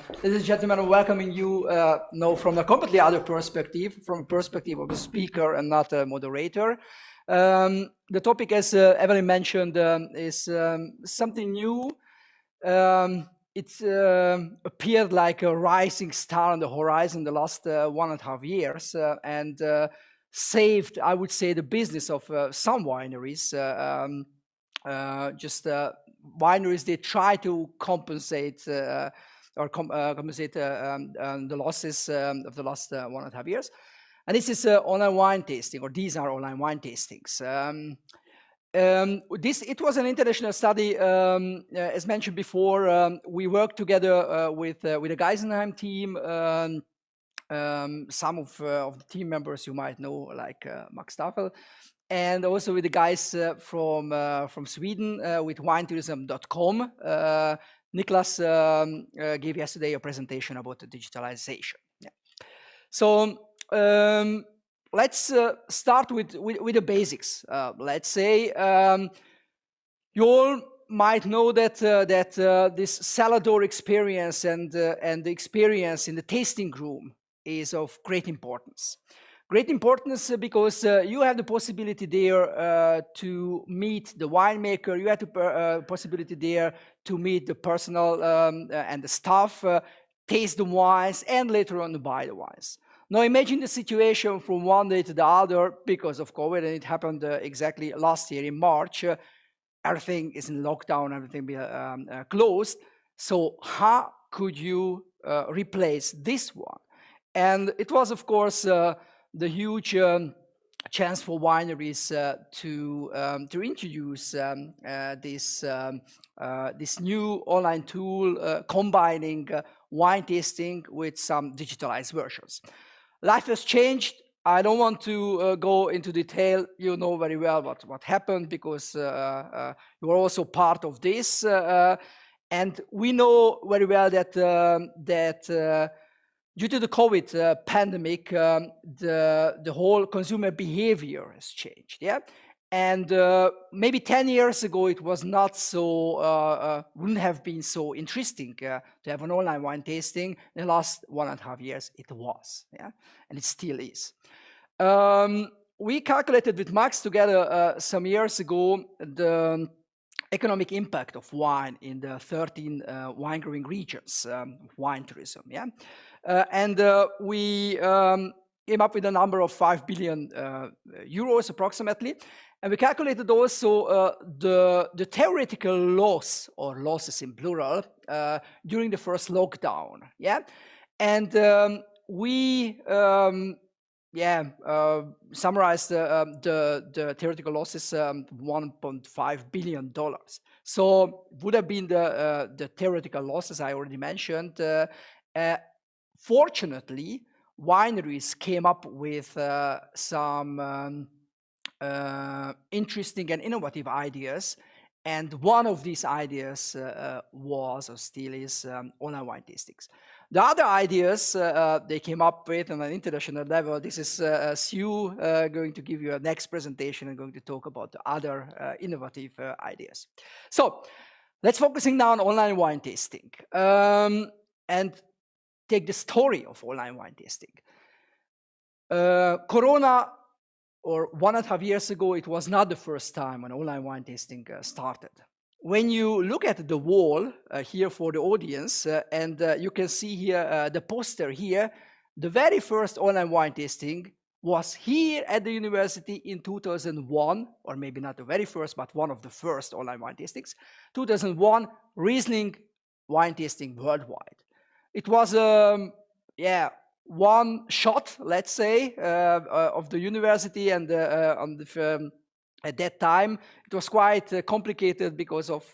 Ladies and gentlemen, I'm welcoming you now from a completely other perspective, from a perspective of a speaker and not a moderator. The topic, as Evelyn mentioned, is something new. It appeared like a rising star on the horizon the last 1.5 years and saved, I would say, the business of some wineries. Wineries, they try to compensate compensate the losses of the last 1.5 years. And this is online wine tasting, or these are online wine tastings. It was an international study, as mentioned before. We worked together with the Geisenheim team. Some of the team members you might know, like Max Staffel, and also with the guys from Sweden with winetourism.com. Niklas gave yesterday a presentation about the digitalization. Yeah. So let's start with the basics. Let's say you all might know that this cellar door experience and the experience in the tasting room is of great importance. Great importance because you have the possibility there to meet the winemaker. You have the possibility there to meet the personnel and the staff, taste the wines, and later on to buy the wines. Now imagine the situation from one day to the other because of COVID, and it happened exactly last year in March. Everything is in lockdown, everything be closed. So how could you replace this one? And it was, of course, the huge chance for wineries to introduce this new online tool combining wine tasting with some digitalized versions. Life has changed. I don't want to go into detail. You know very well what happened because you are also part of this, and we know very well that due to the COVID pandemic, the whole consumer behavior has changed. Yeah, and maybe 10 years ago it was not so wouldn't have been so interesting to have an online wine tasting. In the last 1.5 years, it was. Yeah, and it still is. We calculated with Max together some years ago the economic impact of wine in the 13 wine growing regions, wine tourism. Yeah. And we came up with a number of 5 billion euros approximately. And we calculated also the theoretical loss, or losses in plural, during the first lockdown. Yeah. And we summarized the theoretical losses, $1.5 billion. So would have been the theoretical losses I already mentioned. Fortunately, wineries came up with some interesting and innovative ideas, and one of these ideas was, or still is, online wine tastings. The other ideas they came up with on an international level. This is Sue going to give you a next presentation and going to talk about the other innovative ideas. So let's focusing now on online wine tasting. And take the story of online wine tasting. Corona, or 1.5 years ago, it was not the first time when online wine tasting started. When you look at the wall here for the audience, and you can see here the poster here, the very first online wine tasting was here at the university in 2001, or maybe not the very first, but one of the first online wine tastings. 2001, Riesling wine tasting worldwide. It was, one shot, let's say, of the university, and at that time it was quite complicated because of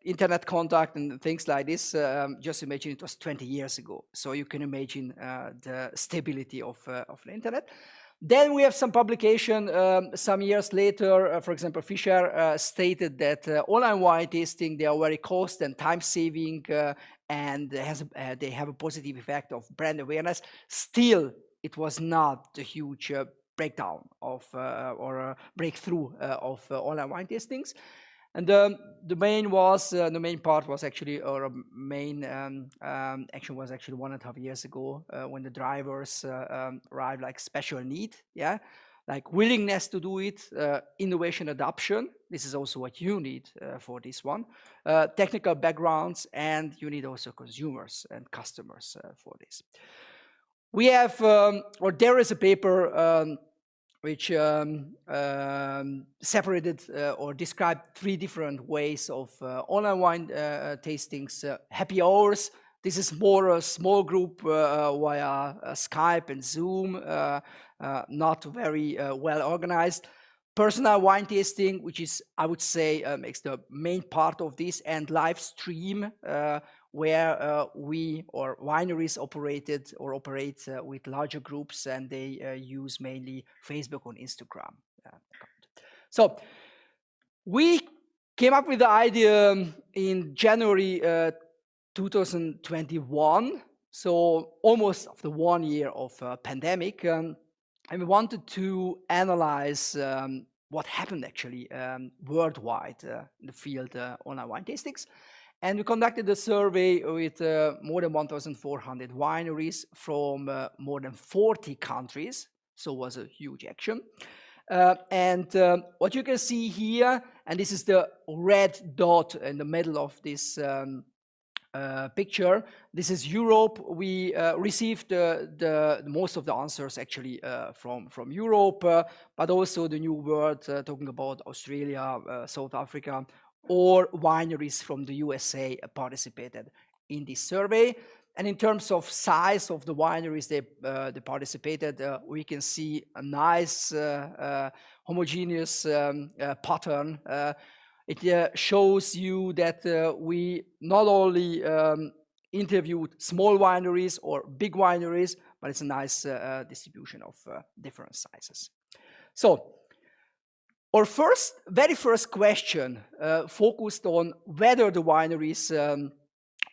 internet contact and things like this. Just imagine it was 20 years ago, so you can imagine the stability of the internet. Then we have some publication some years later. For example, Fischer stated that online wine tasting, they are very cost and time saving, and they have a positive effect of brand awareness. Still, it was not the huge breakdown of or breakthrough of online wine tastings. And the main part was actually, or main action was actually 1.5 years ago when the drivers arrived, like special need, yeah, like willingness to do it, innovation adoption. This is also what you need for this one. Technical backgrounds, and you need also consumers and customers for this. We have, or there is a paper which separated or described 3 different ways of online wine tastings. Happy hours. This is more a small group via Skype and Zoom, not very well organized. Personal wine tasting, which is, I would say, makes the main part of this, and live stream, where we or wineries operate with larger groups, and they use mainly Facebook and Instagram. So we came up with the idea in January 2021, so almost after 1 year of pandemic, and we wanted to analyze what happened actually worldwide in the field online wine tastings. And we conducted a survey with more than 1,400 wineries from more than 40 countries, so it was a huge action. And what you can see here, and this is the red dot in the middle of this picture, this is Europe. We received the most of the answers actually from Europe, but also the New World, talking about Australia, South Africa, or wineries from the USA participated in this survey. And in terms of size of the wineries they participated, we can see a nice homogeneous pattern. It shows you that we not only interviewed small wineries or big wineries, but it's a nice distribution of different sizes. So our very first question focused on whether the wineries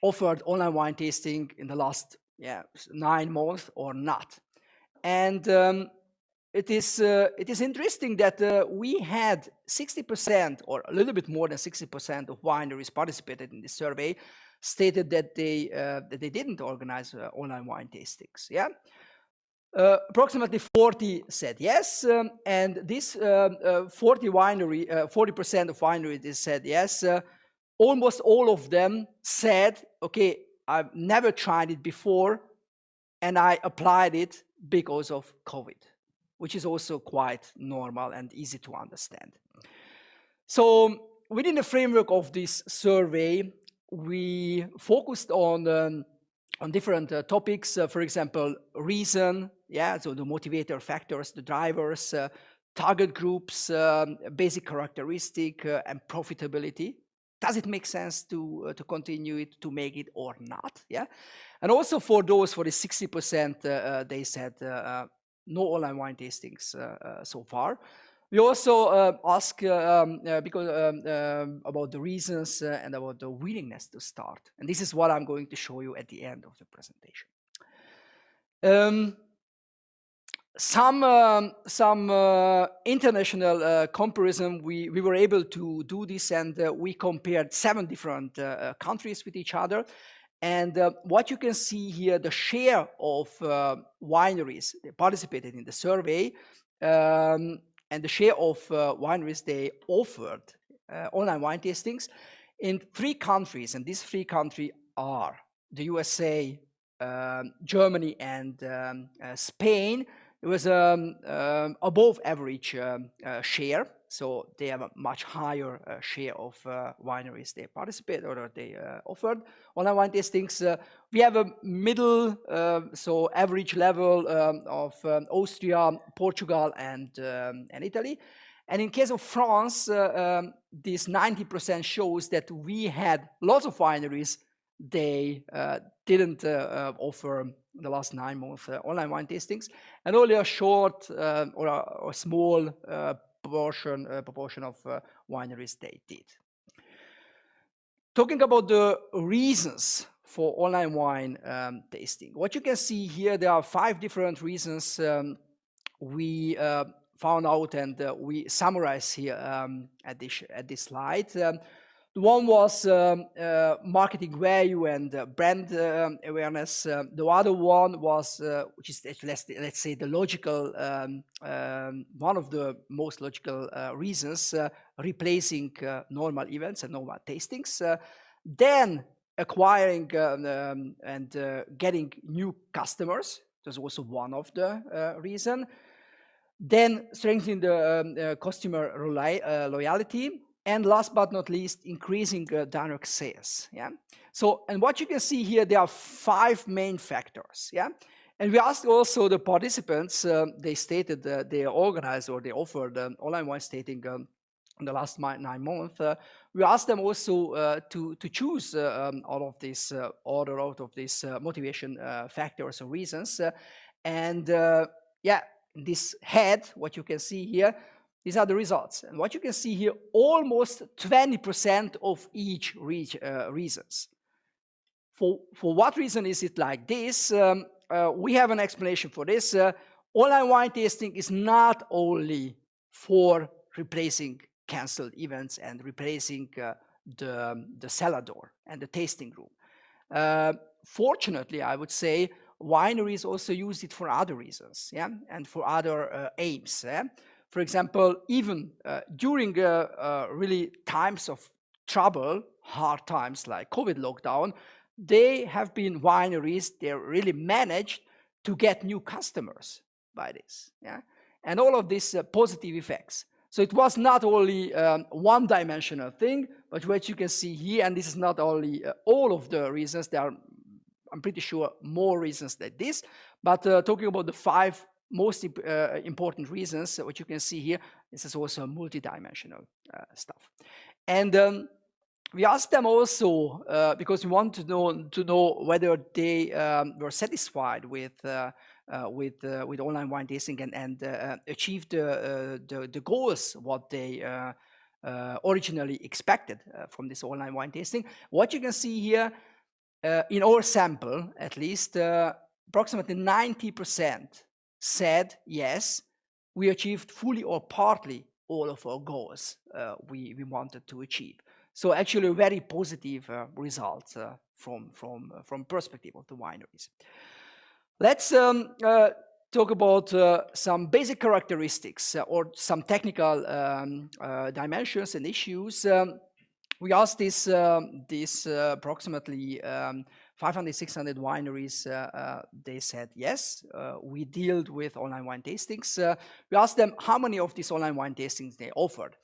offered online wine tasting in the last 9 months or not. And it is interesting that we had 60%, or a little bit more than 60% of wineries participated in this survey, stated that they didn't organize online wine tastings. Yeah. Approximately 40 said yes, and this 40% of wineries said yes. Almost all of them said, okay, I've never tried it before, and I applied it because of COVID, which is also quite normal and easy to understand. So within the framework of this survey, we focused on different topics, for example, reason, so the motivator factors, the drivers, target groups, basic characteristic, and profitability. Does it make sense to continue it, to make it or not? Yeah, and also for the 60%, they said no online wine tastings so far. We also ask about the reasons and about the willingness to start. And this is what I'm going to show you at the end of the presentation. Some international comparison, we were able to do this, and we compared 7 different countries with each other. And what you can see here, the share of wineries that participated in the survey, and the share of wineries they offered online wine tastings in 3 countries, and these 3 countries are the USA, Germany, and Spain. It was above average share, so they have a much higher share of wineries they participate or they offered online wine tastings. We have a middle, so average level of Austria, Portugal, and Italy. And in case of France, this 90% shows that we had lots of wineries. They didn't offer the last 9 months online wine tastings, and only a short or a small proportion of wineries they did. Talking about the reasons for online wine tasting, what you can see here, there are 5 different reasons we found out, and we summarize here at this slide. One was marketing value and brand awareness. The other one was, which is let's say the logical, one of the most logical reasons, replacing normal events and normal tastings. Then acquiring and getting new customers. That's also one of the reason. Then strengthening the customer loyalty. And last but not least, increasing direct sales. Yeah. So, and what you can see here, there are 5 main factors. Yeah. And we asked also the participants. They stated that they organized or they offered online wine tasting in the last 9 months. We asked them also to choose all of these order out of these motivation factors or reasons. And yeah, this head, what you can see here. These are the results. And what you can see here, almost 20% of each reasons. For what reason is it like this? We have an explanation for this. Online wine tasting is not only for replacing canceled events and replacing the cellar door and the tasting room. Fortunately, I would say, wineries also use it for other reasons, yeah, and for other aims. Yeah? For example, even during really times of trouble, hard times like COVID lockdown, they have been wineries, they really managed to get new customers by this. Yeah? And all of these positive effects. So it was not only one-dimensional thing, but what you can see here, and this is not only all of the reasons, there are, I'm pretty sure, more reasons than this, but talking about the 5 most important reasons, what you can see here, this is also multidimensional stuff. And we asked them also, because we want to know whether they were satisfied with online wine tasting and achieved the goals what they originally expected from this online wine tasting. What you can see here, in our sample, at least, approximately 90% said, yes, we achieved fully or partly all of our goals we wanted to achieve. So actually a very positive result from perspective of the wineries. Let's talk about some basic characteristics or some technical dimensions and issues. We asked this approximately 500, 600 wineries. They said yes, we dealt with online wine tastings. We asked them how many of these online wine tastings they offered.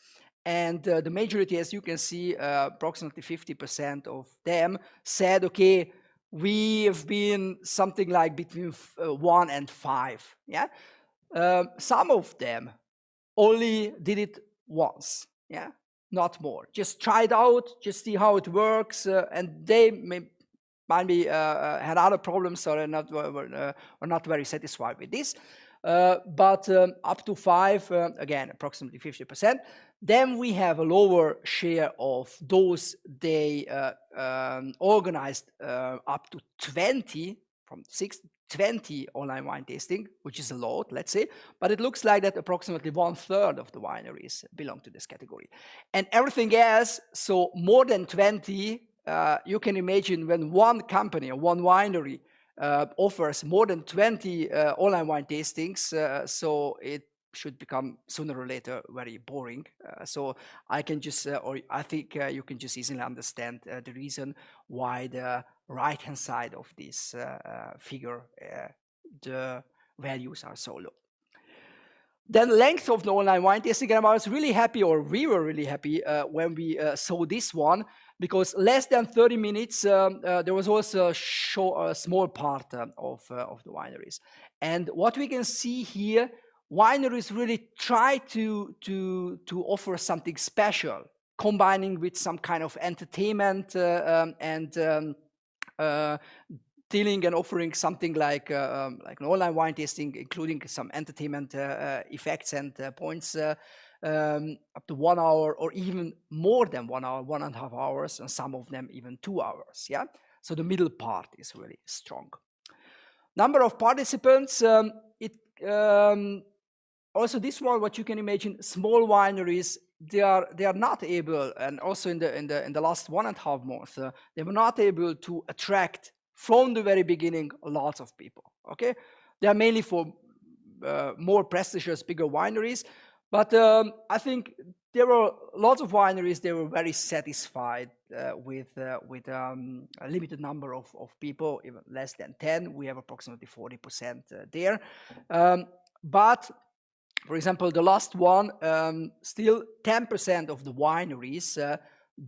And the majority, as you can see, approximately 50% of them said, okay, we have been something like between 1 and 5. Yeah, some of them only did it once. Yeah, not more. Just try it out, just see how it works, and they might be had other problems or were not very satisfied with this. But up to 5, again, approximately 50%. Then we have a lower share of those they organized up to 20, from 6 to 20 online wine tasting, which is a lot, let's say. But it looks like that approximately 1/3 of the wineries belong to this category. And everything else, so more than 20, you can imagine when one company or one winery offers more than 20 online wine tastings, so it should become sooner or later very boring. So I can just, or I think you can just easily understand the reason why the right-hand side of this figure, the values are so low. Then length of the online wine tasting, and I was really happy, or we were really happy when we saw this one, because less than 30 minutes, there was also a small part of the wineries. And what we can see here, wineries really try to offer something special, combining with some kind of entertainment and dealing and offering something like an online wine tasting, including some entertainment effects and points, up to 1 hour or even more than 1 hour, 1.5 hours, and some of them even 2 hours. Yeah, so the middle part is really strong. Number of participants, also this one, what you can imagine, small wineries, they are not able, and also in the last 1.5 months, they were not able to attract from the very beginning lots of people. Okay, they are mainly for more prestigious, bigger wineries, but I think there were lots of wineries. They were very satisfied with a limited number of people, even less than 10. We have approximately 40% there, but for example, the last one, still 10% of the wineries,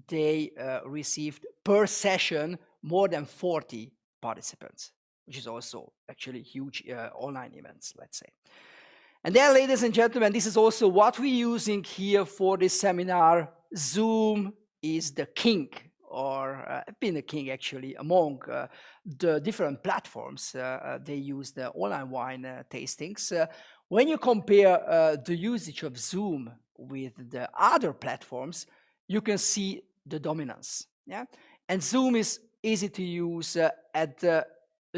they received per session more than 40 participants, which is also actually huge online events, let's say. And then, ladies and gentlemen, this is also what we're using here for this seminar. Zoom is the king, or been the king actually, among the different platforms. They use the online wine tastings. When you compare the usage of Zoom with the other platforms, you can see the dominance. Yeah, and Zoom is easy to use.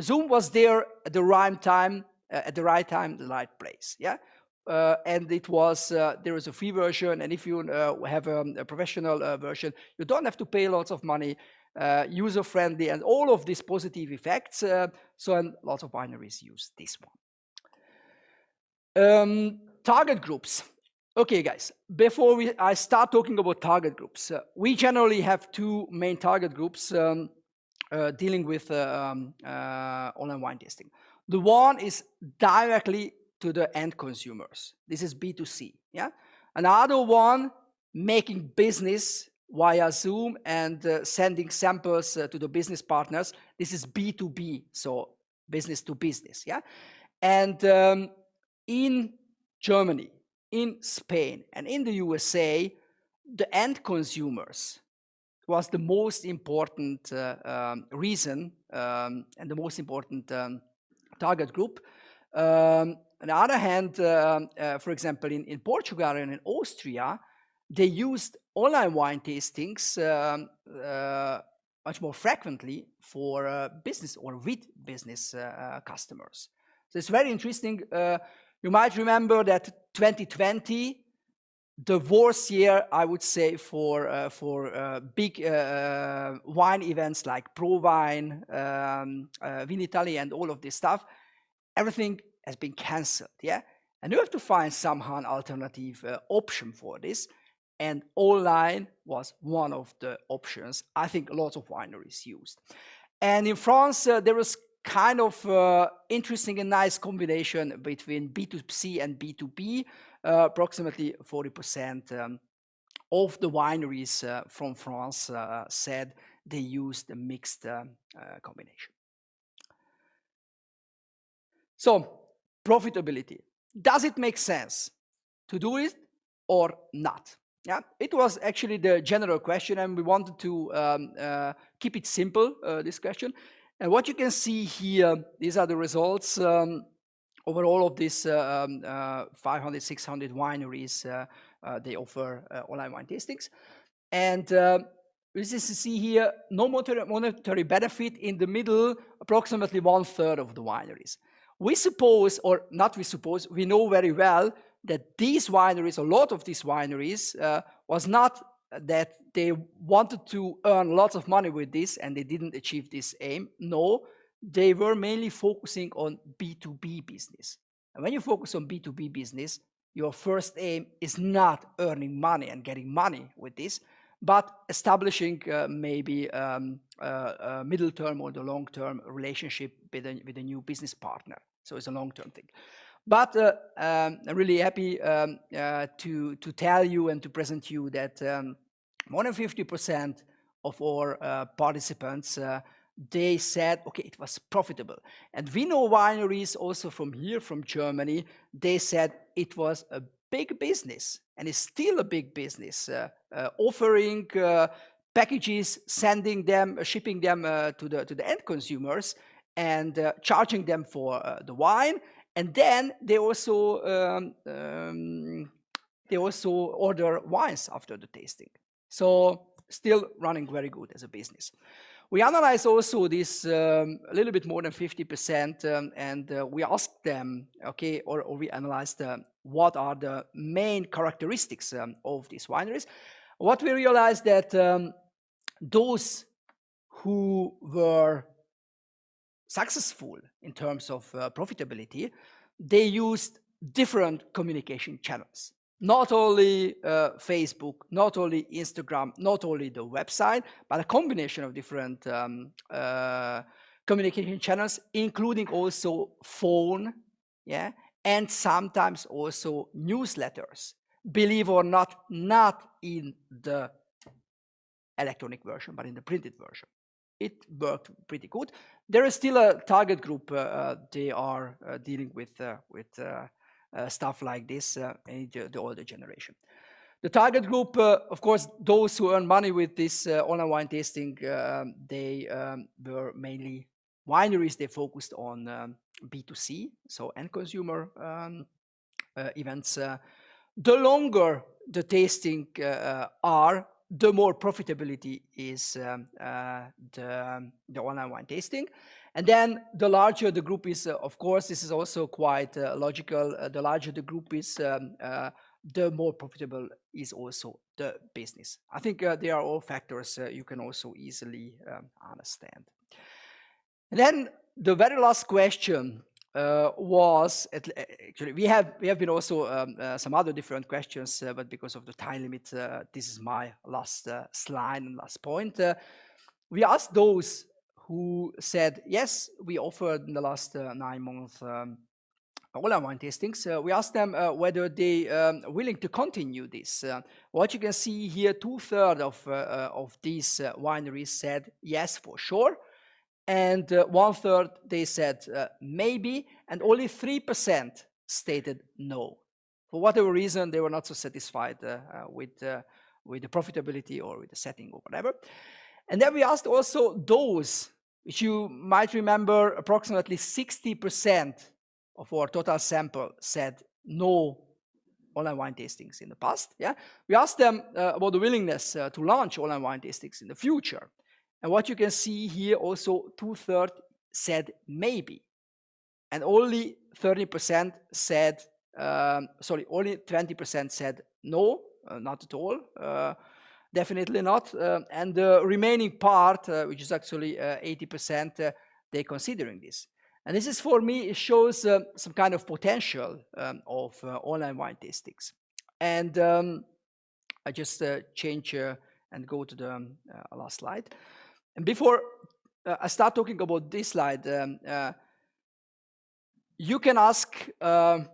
Zoom was there at the right time, the right place. Yeah, and it was there is a free version, and if you have a professional version, you don't have to pay lots of money. User friendly, and all of these positive effects. And lots of wineries use this one. Target groups. Okay, guys, before I start talking about target groups, we generally have two main target groups dealing with online wine tasting. The one is directly to the end consumers. This is B2C. Yeah. Another one, making business via Zoom and sending samples to the business partners. This is B2B, so business to business. Yeah. And in Germany, in Spain, and in the USA, the end consumers was the most important reason and the most important target group. On the other hand, for example, in Portugal and in Austria, they used online wine tastings much more frequently for business or with business customers. So it's very interesting. You might remember that 2020, the worst year, I would say, for big wine events like Pro Wine, Vinitaly, and all of this stuff. Everything has been cancelled, yeah? And you have to find somehow an alternative option for this. And online was one of the options I think lots of wineries used. And in France, there was kind of interesting and nice combination between B2C and B2B. Approximately 40% of the wineries from France said they used a mixed combination. So, profitability. Does it make sense to do it or not? Yeah, it was actually the general question, and we wanted to keep it simple, this question. And what you can see here, these are the results over all of these 500, 600 wineries. They offer online wine tastings. And this is to see here, no monetary benefit in the middle, approximately 1/3 of the wineries. We suppose, or not we suppose, we know very well that these wineries, a lot of these wineries, was not that they wanted to earn lots of money with this and they didn't achieve this aim. No, they were mainly focusing on B2B business. And when you focus on B2B business, your first aim is not earning money and getting money with this, but establishing maybe a middle term or the long term relationship with a new business partner. So it's a long term thing. But I'm really happy to tell you and to present you that more than 50% of our participants, they said, okay, it was profitable. And we know wineries also from here, from Germany, they said it was a big business and it's still a big business, offering packages, sending them, shipping them to the end consumers and charging them for the wine. And then they also order wines after the tasting. So still running very good as a business. We analyzed also this a little bit more than 50%, and we asked them, okay, or we analyzed what are the main characteristics of these wineries. What we realized that those who were successful in terms of profitability, they used different communication channels. Not only Facebook, not only Instagram, not only the website, but a combination of different communication channels, including also phone, yeah, and sometimes also newsletters. Believe or not in the electronic version, but in the printed version. It worked pretty good. There is still a target group. They are dealing with stuff like this in the older generation. The target group, of course, those who earn money with this online wine tasting, they were mainly wineries. They focused on B2C, so end consumer events. The longer the tasting are, the more profitability is the online wine tasting. And then the larger the group is, of course, this is also quite logical. The larger the group is, the more profitable is also the business. I think they are all factors you can also easily understand. And then the very last question was, actually we have been also some other different questions, but because of the time limit, this is my last slide and last point. We asked those who said, yes, we offered in the last 9 months online wine tastings. We asked them whether they are willing to continue this. What you can see here, 2/3 of these wineries said yes, for sure. And 1/3 they said maybe, and only 3% stated no. For whatever reason, they were not so satisfied with the profitability or with the setting or whatever. And then we asked also those, which you might remember, approximately 60% of our total sample said no online wine tastings in the past. Yeah, we asked them about the willingness to launch online wine tastings in the future. And what you can see here also, 2/3 said maybe. And only 30% said, only 20% said no, not at all, definitely not. And the remaining part, which is actually 80%, they're considering this. And this is, for me, it shows some kind of potential of online wine tastings. And I just change and go to the last slide. And before I start talking about this slide, you can ask,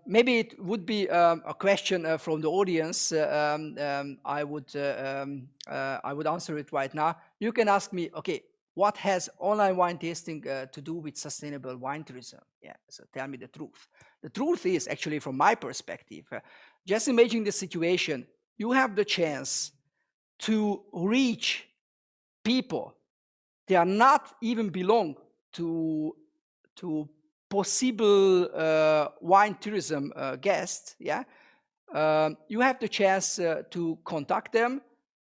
maybe it would be a question from the audience. I would answer it right now. You can ask me, okay, what has online wine tasting to do with sustainable wine tourism? Yeah, so tell me the truth. The truth is, actually, from my perspective, just imagine the situation. You have the chance to reach people. They are not even belong to possible wine tourism guests. Yeah, you have the chance to contact them,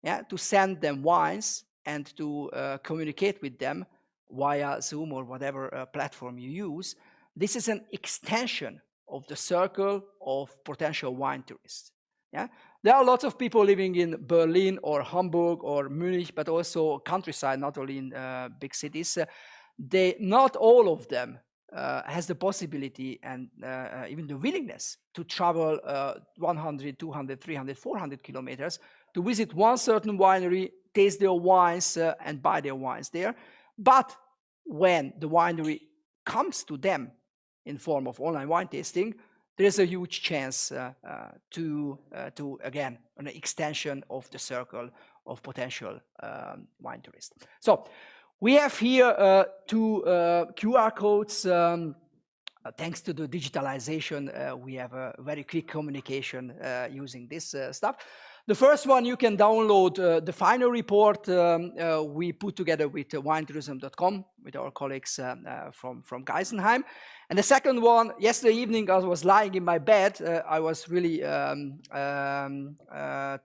yeah, to send them wines and to communicate with them via Zoom or whatever platform you use. This is an extension of the circle of potential wine tourists. Yeah, there are lots of people living in Berlin or Hamburg or Munich, but also countryside, not only in big cities. Not all of them has the possibility and even the willingness to travel 100, 200, 300, 400 kilometers to visit one certain winery, taste their wines, and buy their wines there. But when the winery comes to them in form of online wine tasting, there is a huge chance to again, an extension of the circle of potential wine tourists. So we have here 2 QR codes. Thanks to the digitalization, we have a very quick communication using this stuff. The first one, you can download the final report we put together with winetourism.com with our colleagues from Geisenheim. And the second one, yesterday evening, I was lying in my bed. I was really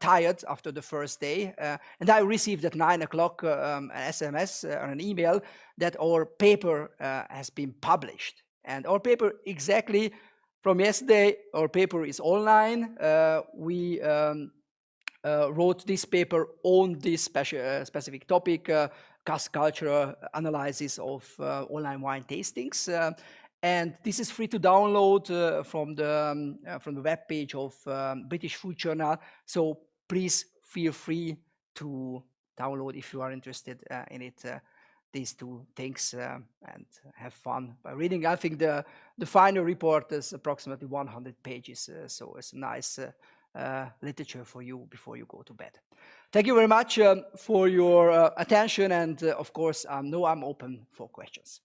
tired after the first day. And I received at 9 o'clock an SMS or an email that our paper has been published. And our paper, exactly from yesterday, our paper is online. We wrote this paper on this specific topic, cultural analysis of online wine tastings. And this is free to download from the web page of British Food Journal. So please feel free to download if you are interested in it. These two things and have fun by reading. I think the final report is approximately 100 pages, so it's a nice literature for you before you go to bed. Thank you very much for your attention, and of course, I'm open for questions.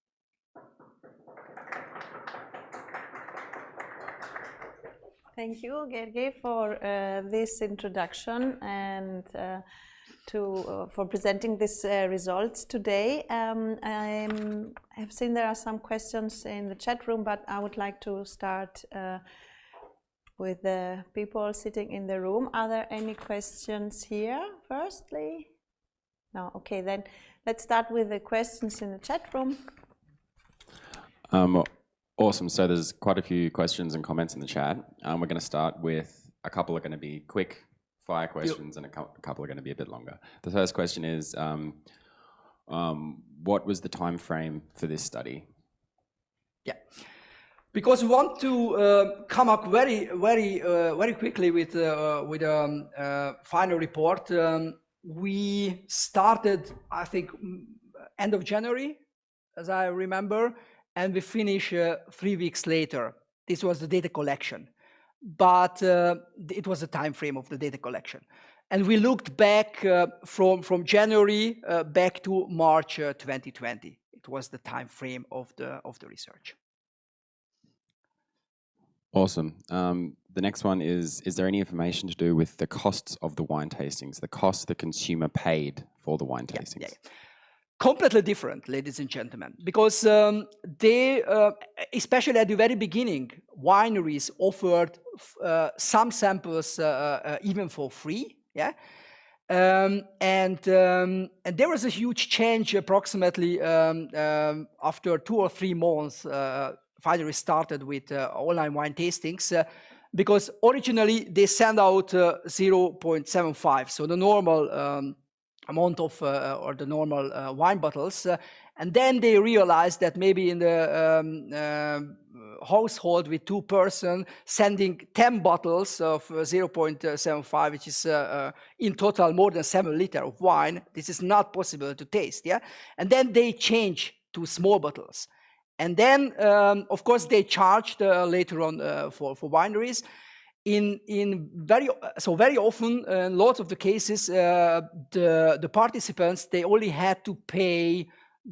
Thank you, Gergely, for this introduction and for presenting these results today. I have seen there are some questions in the chat room, but I would like to start with the people sitting in the room. Are there any questions here, firstly? No, okay, then let's start with the questions in the chat room. Awesome, so there's quite a few questions and comments in the chat. We're going to start with, a couple are going to be quick fire questions and a couple are going to be a bit longer. The first question is, what was the time frame for this study? Yeah. Because we want to come up very quickly with a final report. We started, I think, end of January, as I remember, and we finish 3 weeks later. This was the data collection, but it was the time frame of the data collection. And we looked back from January back to March 2020. It was the time frame of the research. Awesome. The next one is there any information to do with the costs of the wine tastings, the cost the consumer paid for the wine tastings? Yeah. Completely different, ladies and gentlemen, because they, especially at the very beginning, wineries offered some samples even for free. Yeah. And there was a huge change approximately after 2 or 3 months. Finally started with online wine tastings because originally they sent out 0.75, so the normal amount of or the normal wine bottles, and then they realized that maybe in the household with 2 persons sending 10 bottles of 0.75, which is in total more than 7 liters of wine, this is not possible to taste. Yeah, and then they changed to small bottles. And then, of course, they charged later on for wineries. Very often, in lots of the cases, the participants, they only had to pay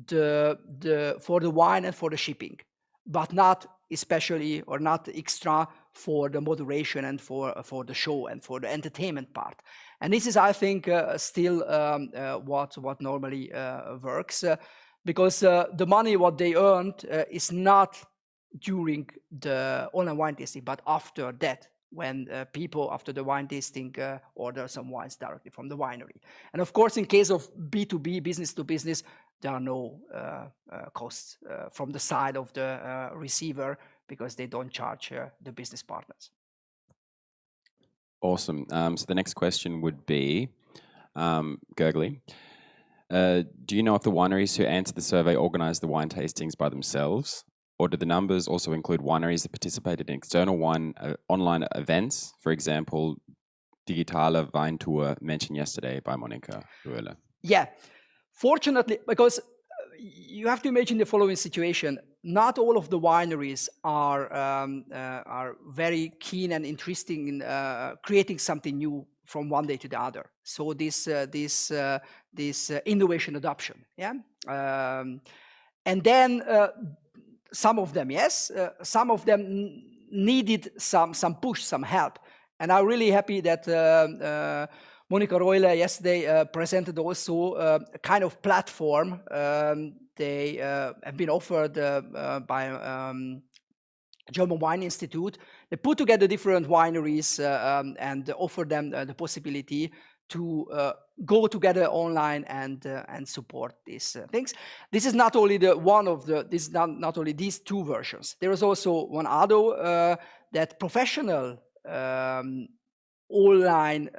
for the wine and for the shipping, but not especially or not extra for the moderation and for the show and for the entertainment part. And this is, I think, still what normally works. Because the money what they earned is not during the online wine tasting, but after that, when people after the wine tasting order some wines directly from the winery. And of course, in case of B2B, business to business, there are no costs from the side of the receiver because they don't charge the business partners. Awesome. So the next question would be, Gergely, do you know if the wineries who answered the survey organized the wine tastings by themselves, or do the numbers also include wineries that participated in external wine online events, for example, Digitale Weintour mentioned yesterday by Monika Ruelle? Yeah, fortunately, because you have to imagine the following situation. Not all of the wineries are very keen and interested in creating something new from one day to the other. So this innovation adoption, yeah. And then some of them, yes, some of them needed some push, some help. And I'm really happy that Monica Royle yesterday presented also a kind of platform they have been offered by German Wine Institute. They put together different wineries and offer them the possibility to go together online and support these things. This is not only this is not only these two versions. There is also one other that professional online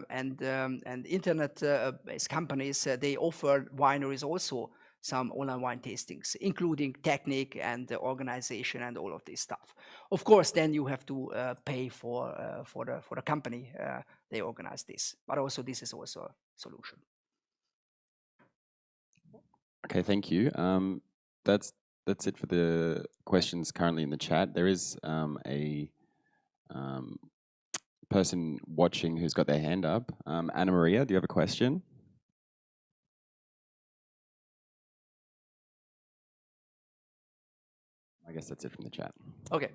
and internet based companies they offer wineries also some online wine tastings, including technique and organization and all of this stuff. Of course, then you have to pay for the company they organize this, but also this is also a solution. Okay, thank you. That's it for the questions currently in the chat. There is a person watching who's got their hand up. Anna Maria, do you have a question? I guess that's it from the chat. Okay.